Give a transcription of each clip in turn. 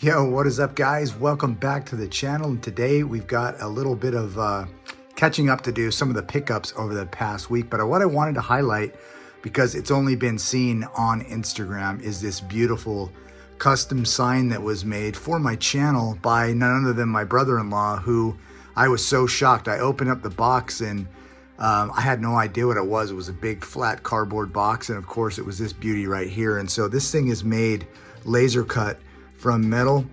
Yo, what is up, guys? Welcome back to the channel. And today we've got a little bit of catching up to do, some of the pickups over the past week. But what I wanted to highlight, because it's only been seen on Instagram, is this beautiful custom sign that was made for my channel by none other than my brother-in-law, who I was so shocked. I opened up the box and I had no idea what it was. It was a big flat cardboard box, and of course it was this beauty right here. And so this thing is made laser cut from metal,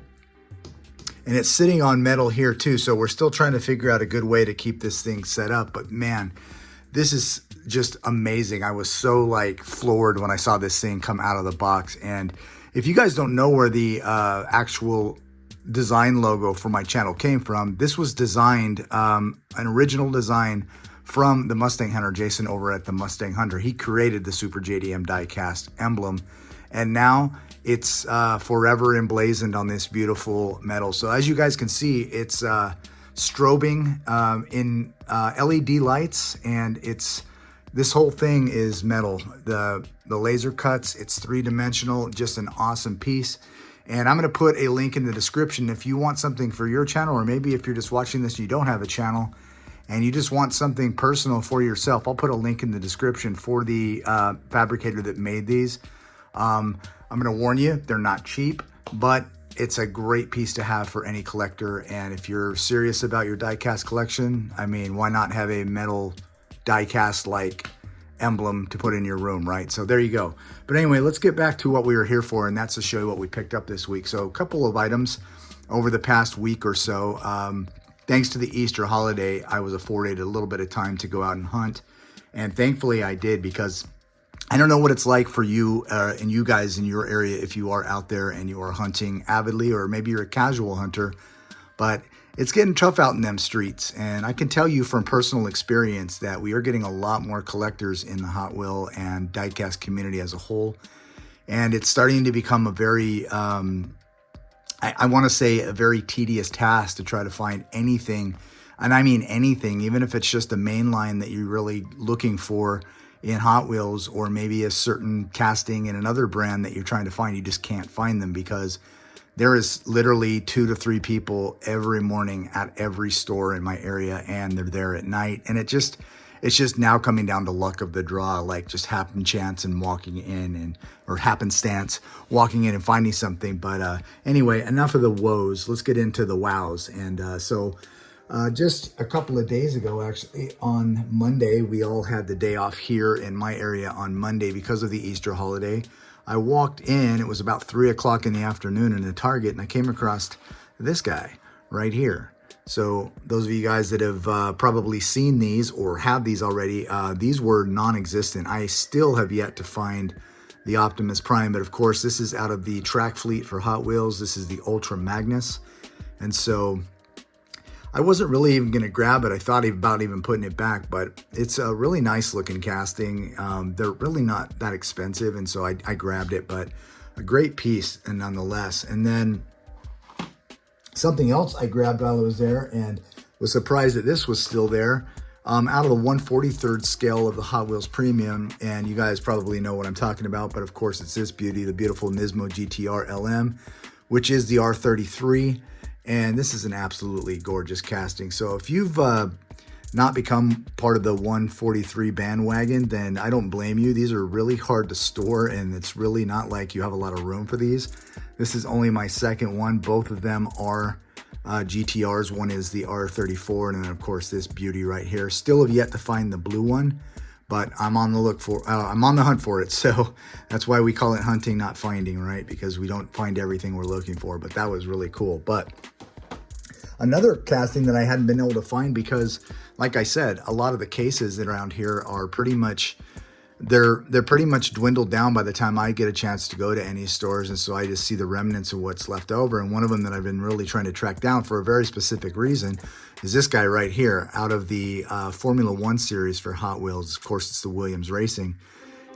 and it's sitting on metal here too. So we're still trying to figure out a good way to keep this thing set up. But man, this is just amazing. I was so like floored when I saw this thing come out of the box. And if you guys don't know where the actual design logo for my channel came from, this was designed, an original design from the Mustang Hunter, Jason over at the Mustang Hunter. He created the Super JDM diecast emblem, and now it's forever emblazoned on this beautiful metal. So as you guys can see, it's strobing in LED lights, and this whole thing is metal. The laser cuts, it's three-dimensional, just an awesome piece. And I'm gonna put a link in the description if you want something for your channel, or maybe if you're just watching this and you don't have a channel and you just want something personal for yourself. I'll put a link in the description for the fabricator that made these. I'm gonna warn you, they're not cheap, but it's a great piece to have for any collector. And if you're serious about your diecast collection, I mean, why not have a metal diecast like emblem to put in your room, right? So there you go. But anyway, let's get back to what we were here for, and that's to show you what we picked up this week. So a couple of items over the past week or so. Thanks to the Easter holiday, I was afforded a little bit of time to go out and hunt. And thankfully I did, because I don't know what it's like for you and you guys in your area if you are out there and you are hunting avidly, or maybe you're a casual hunter, but it's getting tough out in them streets. And I can tell you from personal experience that we are getting a lot more collectors in the Hot Wheel and diecast community as a whole. And it's starting to become a very, I want to say a very tedious task to try to find anything. And I mean anything, even if it's just a main line that you're really looking for in Hot Wheels, or maybe a certain casting in another brand that you're trying to find. You just can't find them, because there is literally 2 to 3 people every morning at every store in my area, and they're there at night. And it's just now coming down to luck of the draw, like just happen chance and walking in, or happenstance walking in and finding something. But anyway, enough of the woes. Let's get into the wows. And just a couple of days ago, actually, on Monday, we all had the day off here in my area on Monday because of the Easter holiday. I walked in, it was about 3 o'clock in the afternoon in a Target, and I came across this guy right here. So those of you guys that have probably seen these or have these already, these were non-existent. I still have yet to find the Optimus Prime, but of course this is out of the track fleet for Hot Wheels. This is the Ultra Magnus. And so I wasn't really even going to grab it. I thought about even putting it back, but it's a really nice looking casting. They're really not that expensive, and so I grabbed it, but a great piece and nonetheless. And then something else I grabbed while I was there and was surprised that this was still there. Out of the 1/43rd scale of the Hot Wheels Premium, and you guys probably know what I'm talking about, but of course it's this beauty, the beautiful Nismo GTR LM, which is the R33. And this is an absolutely gorgeous casting. So if you've not become part of the 143 bandwagon, then I don't blame you. These are really hard to store, and it's really not like you have a lot of room for these. This is only my second one. Both of them are GTRs. One is the R34, and then of course this beauty right here. Still have yet to find the blue one, but I'm on the hunt for it. So that's why we call it hunting, not finding, right? Because we don't find everything we're looking for. But that was really cool. But another casting that I hadn't been able to find, because like I said, a lot of the cases around here are pretty much, they're pretty much dwindled down by the time I get a chance to go to any stores. And so I just see the remnants of what's left over. And one of them that I've been really trying to track down for a very specific reason is this guy right here, out of the Formula One series for Hot Wheels. Of course, it's the Williams Racing.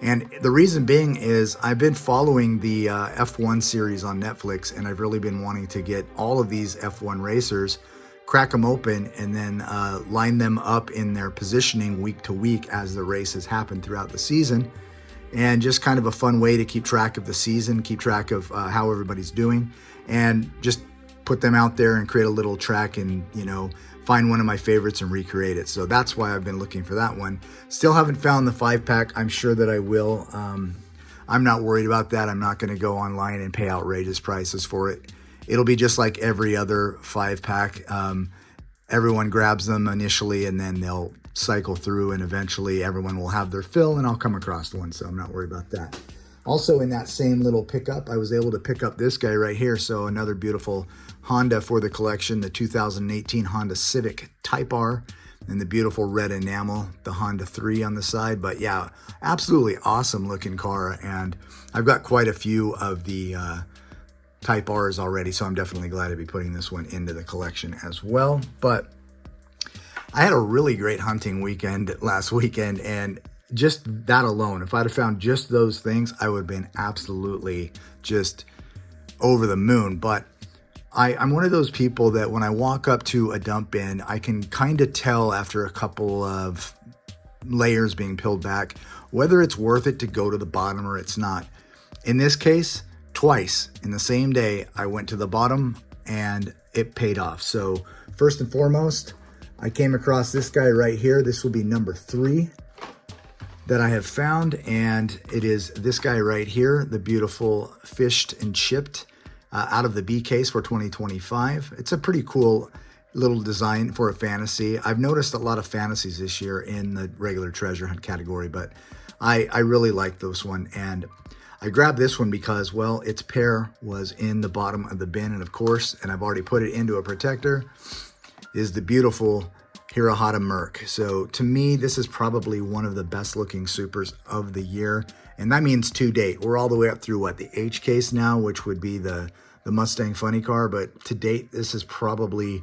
And the reason being is I've been following the F1 series on Netflix, and I've really been wanting to get all of these F1 racers, crack them open, and then line them up in their positioning week to week as the races happen throughout the season. and just kind of a fun way to keep track of the season, keep track of how everybody's doing, and just put them out there and create a little track and, you know, find one of my favorites and recreate it. So that's why I've been looking for that one. Still haven't found the 5-pack. I'm sure that I will. I'm not worried about that. I'm not going to go online and pay outrageous prices for it. It'll be just like every other 5-pack. Everyone grabs them initially and then they'll cycle through, and eventually everyone will have their fill and I'll come across one. So I'm not worried about that. Also in that same little pickup, I was able to pick up this guy right here. So another beautiful Honda for the collection, the 2018 Honda Civic Type R, and the beautiful red enamel, the Honda 3 on the side. But yeah, absolutely awesome looking car. And I've got quite a few of the Type R's already, so I'm definitely glad to be putting this one into the collection as well. But I had a really great hunting weekend last weekend, and just that alone, if I'd have found just those things, I would have been absolutely just over the moon. But I'm one of those people that when I walk up to a dump bin, I can kind of tell after a couple of layers being peeled back whether it's worth it to go to the bottom or it's not. In this case, twice in the same day, I went to the bottom and it paid off. So first and foremost, I came across this guy right here. This will be number 3 that I have found, and it is this guy right here, the beautiful Fished and Chipped out of the B case for 2025. It's a pretty cool little design for a fantasy. I've noticed a lot of fantasies this year in the regular treasure hunt category, but I really like this one. And I grabbed this one because, well, its pair was in the bottom of the bin, and of course, and I've already put it into a protector, is the beautiful Hirahata Merc. So to me, this is probably one of the best looking supers of the year. And that means to date. We're all the way up through what, the H case now, which would be the Mustang Funny Car. But to date, this is probably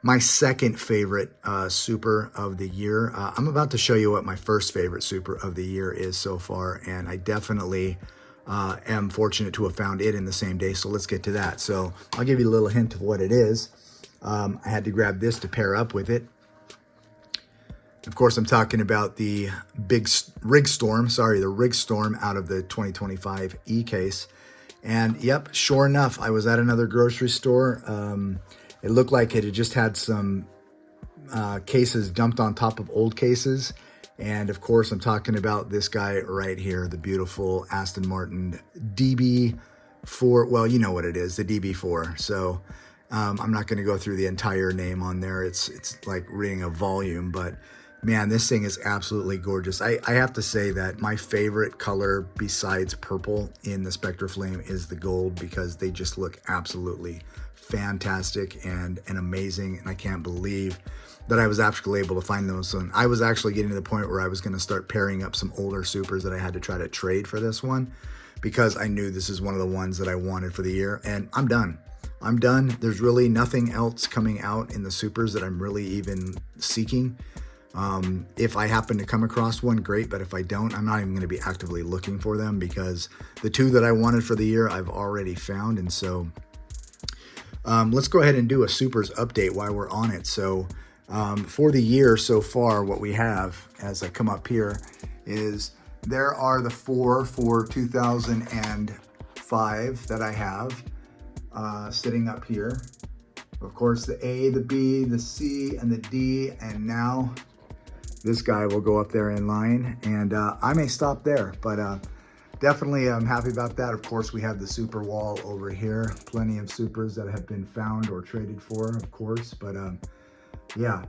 my second favorite super of the year. I'm about to show you what my first favorite super of the year is so far. And I definitely am fortunate to have found it in the same day. So let's get to that. So I'll give you a little hint of what it is. I had to grab this to pair up with it. Of course, I'm talking about the Rig Storm out of the 2025 E case. And yep, sure enough, I was at another grocery store. It looked like it had just had some cases dumped on top of old cases. And of course, I'm talking about this guy right here, the beautiful Aston Martin DB4. Well, you know what it is, the DB4. So I'm not going to go through the entire name on there. It's like reading a volume, but man, this thing is absolutely gorgeous. I have to say that my favorite color besides purple in the SpectraFlame is the gold, because they just look absolutely fantastic and amazing. And I can't believe that I was actually able to find those. And I was actually getting to the point where I was going to start pairing up some older supers that I had to try to trade for this one, because I knew this is one of the ones that I wanted for the year. And I'm done. There's really nothing else coming out in the supers that I'm really even seeking. If I happen to come across one, great. But if I don't, I'm not even going to be actively looking for them, because the 2 that I wanted for the year, I've already found. And so let's go ahead and do a supers update while we're on it. So for the year so far, what we have as I come up here is there are the 4 for 2005 that I have sitting up here. Of course, the A, the B, the C, and the D, and now this guy will go up there in line. And I may stop there, but definitely I'm happy about that. Of course, we have the super wall over here. Plenty of supers that have been found or traded for, of course. But yeah,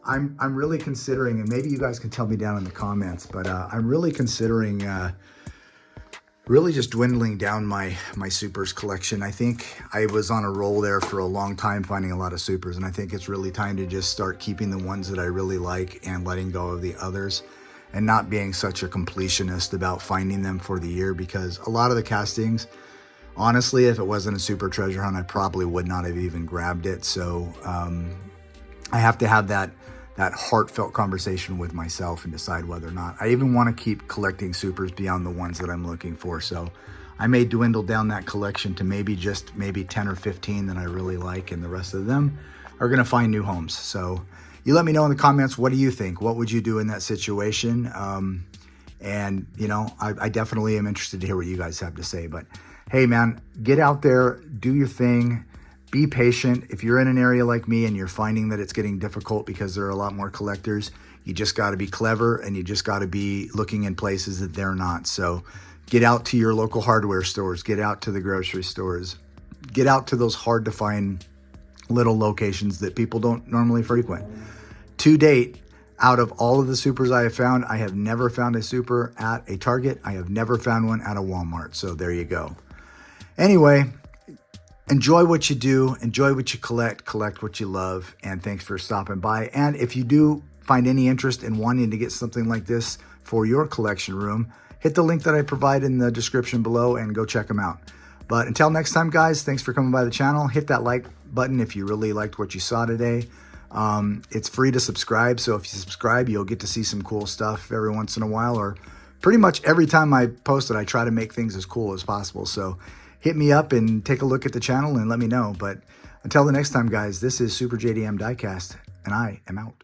I'm really considering, and maybe you guys can tell me down in the comments, but I'm really considering really just dwindling down my supers collection. I think I was on a roll there for a long time finding a lot of supers, and I think it's really time to just start keeping the ones that I really like and letting go of the others, and not being such a completionist about finding them for the year, because a lot of the castings, honestly, if it wasn't a super treasure hunt, I probably would not have even grabbed it. So I have to have that heartfelt conversation with myself and decide whether or not I even want to keep collecting supers beyond the ones that I'm looking for. So I may dwindle down that collection to maybe 10 or 15 that I really like, and the rest of them are going to find new homes. So you let me know in the comments, what do you think? What would you do in that situation? And, you know, I definitely am interested to hear what you guys have to say. But hey, man, get out there, do your thing, be patient. If you're in an area like me and you're finding that it's getting difficult because there are a lot more collectors, you just got to be clever, and you just got to be looking in places that they're not. So get out to your local hardware stores, get out to the grocery stores, get out to those hard to find little locations that people don't normally frequent. To date, out of all of the supers I have never found a super at a Target. I have never found one at a Walmart. So there you go. Anyway, enjoy what you do, enjoy what you collect what you love, and thanks for stopping by. And if you do find any interest in wanting to get something like this for your collection room, hit the link that I provide in the description below and go check them out. But until next time, guys, thanks for coming by the channel. Hit that like button if you really liked what you saw today. It's free to subscribe, so if you subscribe, you'll get to see some cool stuff every once in a while, or pretty much every time I post it, I try to make things as cool as possible. So hit me up and take a look at the channel and let me know. But until the next time, guys, this is Super JDM Diecast, and I am out.